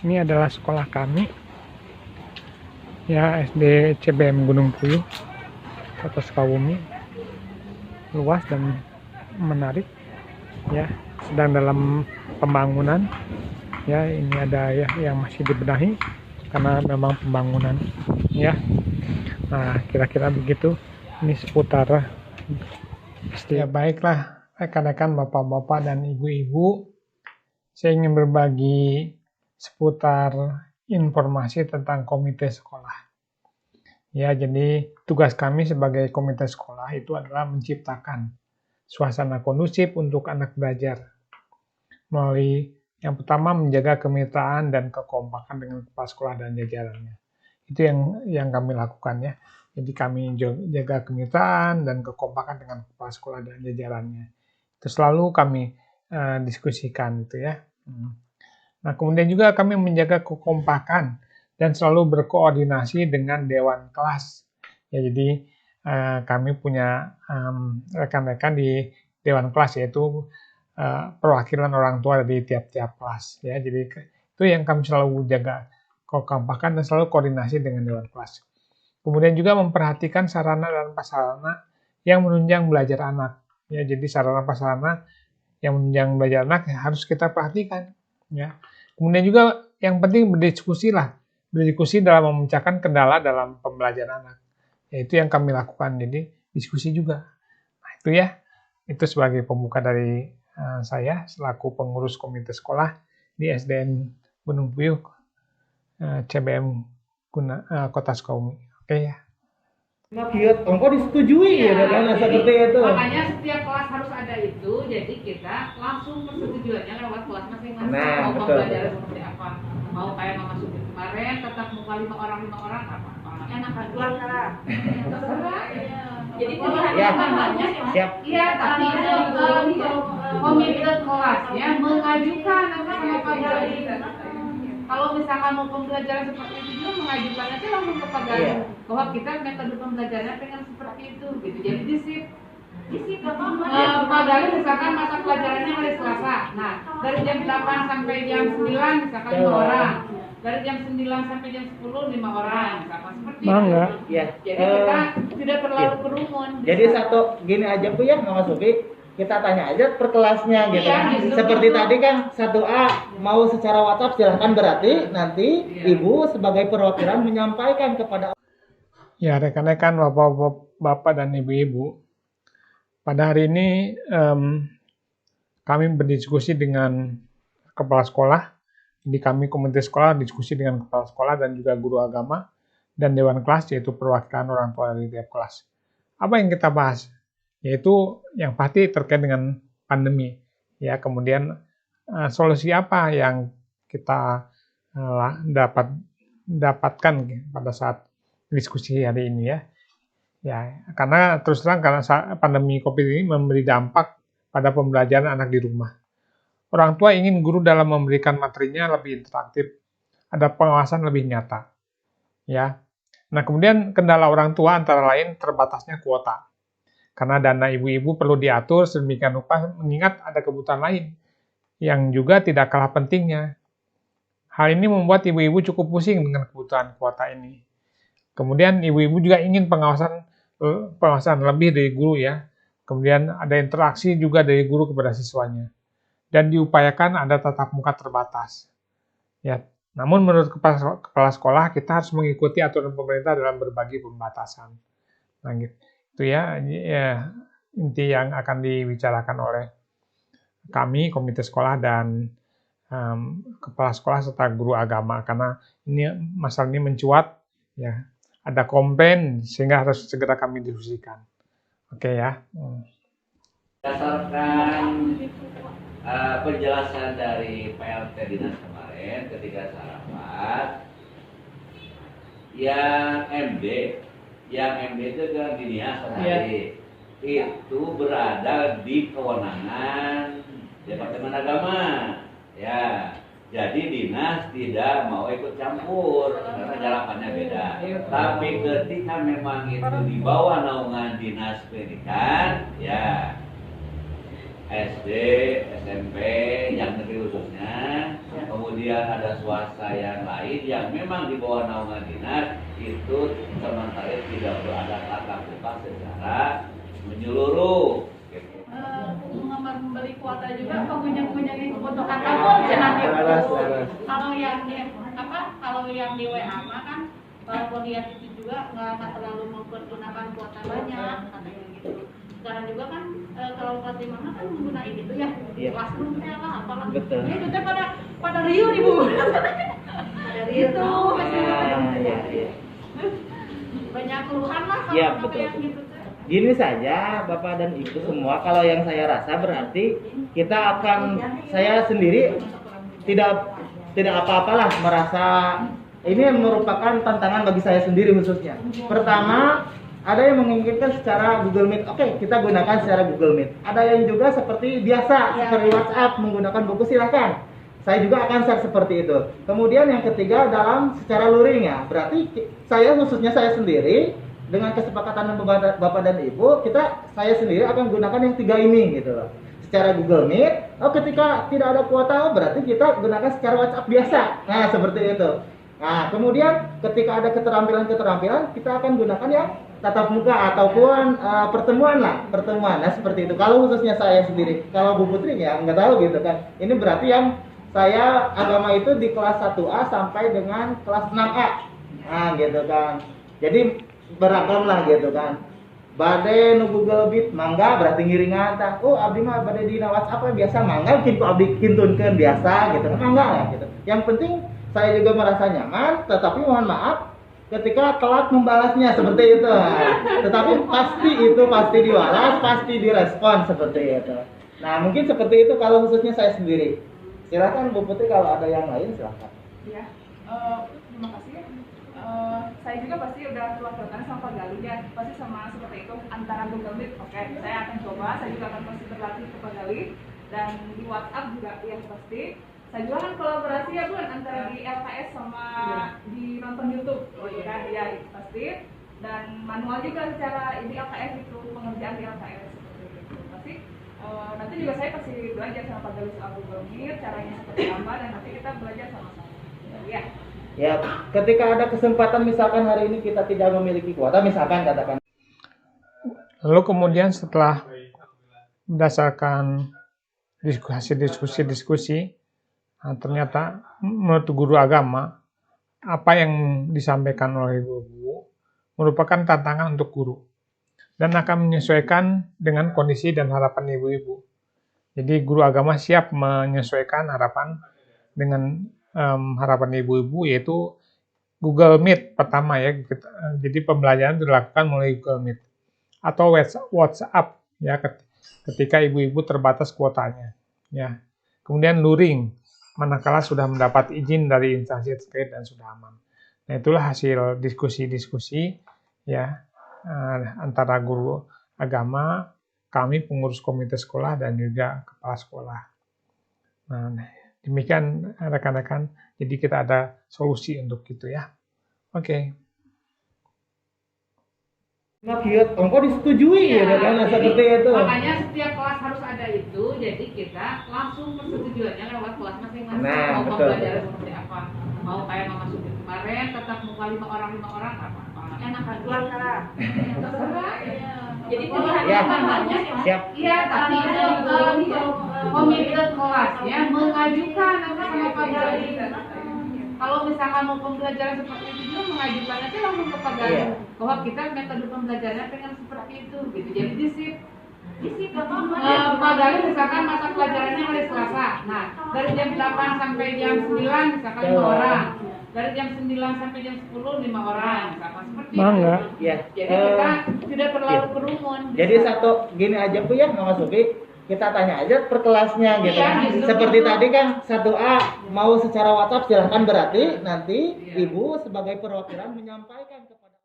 Ini adalah sekolah kami, ya, SD CBM Gunung Puyuh, Kota Sukabumi. Luas dan menarik, ya, sedang dalam pembangunan. Ya, ini ada ya yang masih dibenahi karena memang pembangunan, ya. Nah, kira-kira begitu. Ini seputar ya, baiklah rekan-rekan, bapak-bapak dan ibu-ibu, saya ingin berbagi seputar informasi tentang komite sekolah. Ya, jadi tugas kami sebagai komite sekolah itu adalah menciptakan suasana kondusif untuk anak belajar melalui yang pertama menjaga kemitraan dan kekompakan dengan kepala sekolah dan jajarannya. Itu yang kami lakukan, ya. Jadi kami jaga kemitraan dan kekompakan dengan kepala sekolah dan jajarannya. Itu selalu kami diskusikan, itu ya. Nah, kemudian juga kami menjaga kekompakan dan selalu berkoordinasi dengan dewan kelas. Ya, jadi kami punya rekan-rekan di dewan kelas, yaitu perwakilan orang tua di tiap-tiap kelas, ya. Jadi itu yang kami selalu jaga, kekompakan dan selalu koordinasi dengan dewan kelas. Kemudian juga memperhatikan sarana dan prasarana yang menunjang belajar anak, ya. Jadi sarana prasarana yang menunjang belajar anak harus kita perhatikan, ya. Kemudian juga yang penting berdiskusi dalam memecahkan kendala dalam pembelajaran anak, yaitu yang kami lakukan. Jadi diskusi juga. Nah, itu ya, itu sebagai pembuka dari saya selaku pengurus komite sekolah di SDN Gunung Puyuh, CBM Kota Sukabumi. Oke, ya. Kiat engkau disetujui ya dengan seperti itu. Makanya setiap kelas harus ada itu, jadi kita langsung persetujuannya lewat kelas masing-masing. Mau pembelajaran seperti apa, mau kayak memasuki kemarin tetap muka 5 orang apa-apa. Enakan terserah. Jadi ya, siap. Iya, tapi komite kelas ya mengajukan apa sama Pak Gali. Kalau misalkan mau pembelajaran seperti itu juga mengajukan aja langsung ke Pak Gali bahwa kita metode pembelajarannya pengen seperti itu, gitu. Jadi disip Pak Gali misalkan mata pelajarannya hari Selasa. Nah, dari jam 8 sampai jam 9 misalkan 5 orang. Dari jam 9 sampai jam 10 5 orang, misalkan seperti itu. Ya. Jadi kita tidak terlalu kerumun. Jadi satu gini aja Bu ya, Mama Sufi, kita tanya aja per kelasnya gitu. Gitu. Seperti tadi kan 1A mau secara WhatsApp silahkan, berarti nanti Ibu sebagai perwakilan menyampaikan kepada Ya, rekan-rekan, bapak dan ibu-ibu, pada hari ini kami berdiskusi dengan kepala sekolah. Jadi kami komite sekolah diskusi dengan kepala sekolah dan juga guru agama dan dewan kelas, yaitu perwakilan orang tua dari tiap kelas. Apa yang kita bahas? Yaitu yang pasti terkait dengan pandemi, ya. Kemudian solusi apa yang kita dapatkan pada saat diskusi hari ini, ya. Ya, karena terus terang karena pandemi COVID ini memberi dampak pada pembelajaran anak di rumah. Orang tua ingin guru dalam memberikan materinya lebih interaktif, ada pengawasan lebih nyata, ya. Nah, kemudian kendala orang tua antara lain terbatasnya kuota. Karena dana ibu-ibu perlu diatur sedemikian rupa mengingat ada kebutuhan lain yang juga tidak kalah pentingnya. Hal ini membuat ibu-ibu cukup pusing dengan kebutuhan kuota ini. Kemudian ibu-ibu juga ingin pengawasan lebih dari guru, ya. Kemudian ada interaksi juga dari guru kepada siswanya. Dan diupayakan ada tatap muka terbatas. Ya, namun menurut kepala sekolah kita harus mengikuti aturan pemerintah dalam berbagai pembatasan. Nah, gitu. Itu ya inti yang akan dibicarakan oleh kami komite sekolah dan kepala sekolah serta guru agama, karena ini masalah ini mencuat, ya. Ada komplain sehingga harus segera kami diskusikan. Oke, ya. Berdasarkan penjelasan dari PLT Dinas kemarin ketika saya rapat, yang MD itu kan Dinas tadi itu berada di kewenangan Departemen Agama, ya. Jadi dinas tidak mau ikut campur karena jalannya beda. Tapi ketika memang itu di bawah naungan dinas pendidikan, ya, SD, SMP, yang negeri khususnya, kemudian ada swasta yang lain yang memang di bawah naungan dinas itu sementara tidak berada tatap muka secara menyeluruh. Gitu. Membeli kuota juga punya kebutuhan apa jangan itu. Kalau yang di WA mah kan walaupun lihat itu juga nggak terlalu mempergunakan kuota banyak katanya gitu. Sekarang juga kan kalau Fatimah kan menggunakan itu ya Classroom-nya lah apalah. Betul. Ya itu pada riuh ibu. Itu banyak keluhan lah kalau Iya, pakai betul. yang gitu. Gini saja Bapak dan Ibu semua, kalau yang saya rasa berarti saya sendiri tidak apa-apalah merasa ini merupakan tantangan bagi saya sendiri khususnya. Pertama, ada yang menginginkan secara Google Meet. Oke, kita gunakan secara Google Meet. Ada yang juga seperti biasa, seperti WhatsApp menggunakan buku, silakan. Saya juga akan share seperti itu. Kemudian yang ketiga dalam secara luring ya. Berarti khususnya saya sendiri dengan kesepakatan Bapak dan Ibu, saya sendiri akan gunakan yang 3 ini gitu loh. Secara Google Meet, ketika tidak ada kuota berarti kita gunakan secara WhatsApp biasa. Nah, seperti itu. Nah, kemudian ketika ada keterampilan kita akan gunakan yang tatap muka ataupun pertemuan. Nah, seperti itu. Kalau khususnya saya sendiri, kalau Bu Putri ya nggak tahu gitu kan. Ini berarti yang saya agama itu di kelas 1A sampai dengan kelas 6A. Nah, gitu kan. Jadi beragam lah gitu kan. Bade nu Google Meet mangga berarti ngiringan tah. Oh abdi mah bade dina WhatsApp biasa mangga kitu abdi kintunkeun biasa gitu. Mangga lah gitu. Yang penting saya juga merasa nyaman, tetapi mohon maaf ketika telat membalasnya seperti itu. Tetapi pasti dibalas, pasti direspon seperti itu. Nah, mungkin seperti itu kalau khususnya saya sendiri. Silakan Bu Putri kalau ada yang lain silakan. Iya. Terima kasih. Saya juga pasti udah keluar sama Pak Galih ya, pasti sama seperti itu antara Google Meet. Oke, saya akan coba, saya juga akan pasti berlatih ke Pak Galih dan di WhatsApp juga yang pasti. Saya juga kan kolaborasi ya Bun antara di LKS sama di nonton YouTube, gitu kan? Ya itu pasti. Dan manual juga secara di LKS itu pengerjaan di LKS seperti itu. Pasti nanti juga saya pasti belajar sama Pak Galih soal Google Meet, caranya seperti apa dan nanti kita belajar sama-sama. Ya. Ya, ketika ada kesempatan misalkan hari ini kita tidak memiliki kuota, misalkan katakan. Lalu kemudian setelah berdasarkan diskusi, ternyata menurut guru agama, apa yang disampaikan oleh guru merupakan tantangan untuk guru dan akan menyesuaikan dengan kondisi dan harapan ibu-ibu. Jadi guru agama siap menyesuaikan harapan dengan harapan ibu-ibu, yaitu Google Meet pertama ya. Jadi pembelajaran dilakukan melalui Google Meet atau WhatsApp ya ketika ibu-ibu terbatas kuotanya ya. Kemudian luring manakala sudah mendapat izin dari instansi terkait dan sudah aman. Nah, itulah hasil diskusi ya antara guru agama, kami pengurus komite sekolah dan juga kepala sekolah. Nah, demikian rekan-rekan, jadi kita ada solusi untuk itu ya. Oke. Makiat, engkau disetujui ya kan seperti itu. Makanya setiap kelas harus ada itu, jadi kita langsung persetujuannya lewat kelas masing-masing. Nah, mau betul. pembelajaran seperti apa, mau kayak memasuki kemarin, tetap muka 5 orang apa-apa. Enak kan? Terserah. Jadi Ya, pilihannya siap. Iya, tapi komite kelas ya mengajukan apa sama Pak Galih. Kalau misalkan mau pembelajaran seperti itu juga mengajukan aja langsung ke Pak Galih bahwa kita metode pembelajarannya pengen seperti itu gitu. Jadi disip Pak Galih misalkan mata pelajarannya hari Selasa. Nah, dari jam 8 sampai jam 9 misalkan 5 orang. Dari jam 9 sampai jam 10 5 orang misalkan seperti Mangga. itu. Ya. Jadi kita tidak terlalu kerumun. Jadi satu gini aja Bu ya, Mama Sufi, kita tanya aja per kelasnya gitu. Iya, gitu. Seperti tadi kan 1A mau secara WhatsApp silahkan, berarti nanti Ibu sebagai perwakilan menyampaikan